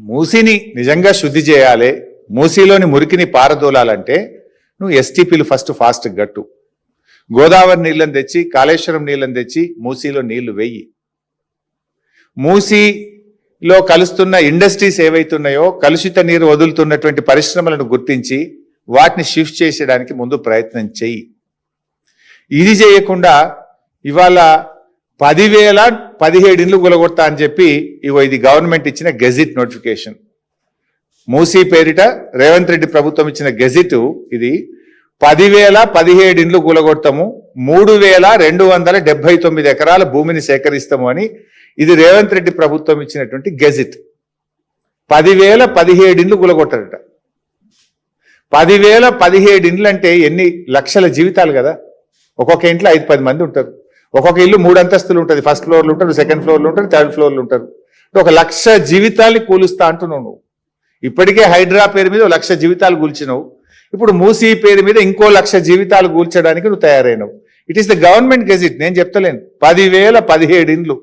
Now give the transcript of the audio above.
మూసీని నిజంగా శుద్ధి చేయాలి, మూసీలోని మురికిని పారదోలాలంటే నువ్వు ఎస్టీపీలు ఫాస్ట్ గట్టు. గోదావరి నీళ్ళని తెచ్చి, కాళేశ్వరం నీళ్ళని తెచ్చి మూసీలో నీళ్లు వెయ్యి. మూసీలో కలుస్తున్న ఇండస్ట్రీస్ ఏవైతున్నాయో, కలుషిత నీరు వదులుతున్నటువంటి పరిశ్రమలను గుర్తించి వాటిని షిఫ్ట్ చేసేయడానికి ముందు ప్రయత్నం చెయ్యి. ఇది చేయకుండా ఇవాళ 10,017 ఇండ్లు కూలగొడతా అని చెప్పి ఇది గవర్నమెంట్ ఇచ్చిన గెజిట్ నోటిఫికేషన్. మూసీ పేరిట రేవంత్ రెడ్డి ప్రభుత్వం ఇచ్చిన గెజిట్ ఇది. 10,017 ఇండ్లు కూలగొడతాము, 3,279 ఎకరాల భూమిని సేకరిస్తాము అని ఇది రేవంత్ రెడ్డి ప్రభుత్వం ఇచ్చినటువంటి గెజిట్. 10,017 ఇండ్లు కూలగొట్టారట. 10,017 ఇండ్లు అంటే ఎన్ని లక్షల జీవితాలు కదా. ఒక్కొక్క ఇంట్లో 5-10 మంది ఉంటారు. ఒక్కొక్క ఇల్లు 3 అంతస్తులు ఉంటుంది. ఫస్ట్ ఫ్లోర్లు ఉంటారు, సెకండ్ ఫ్లోర్లు ఉంటారు, థర్డ్ ఫ్లోర్లు ఉంటారు. 1,00,000 జీవితాల్ని కూలుస్తా అంటున్నావు నువ్వు. ఇప్పటికే హైడ్రా పేరు మీద 1,00,000 జీవితాలు కూల్చినావు. ఇప్పుడు మూసీ పేరు మీద ఇంకో 1,00,000 జీవితాలు కూల్చడానికి నువ్వు తయారైనవు. It is the government gazette, నేను చెప్తలేను. 10,017 ఇండ్లు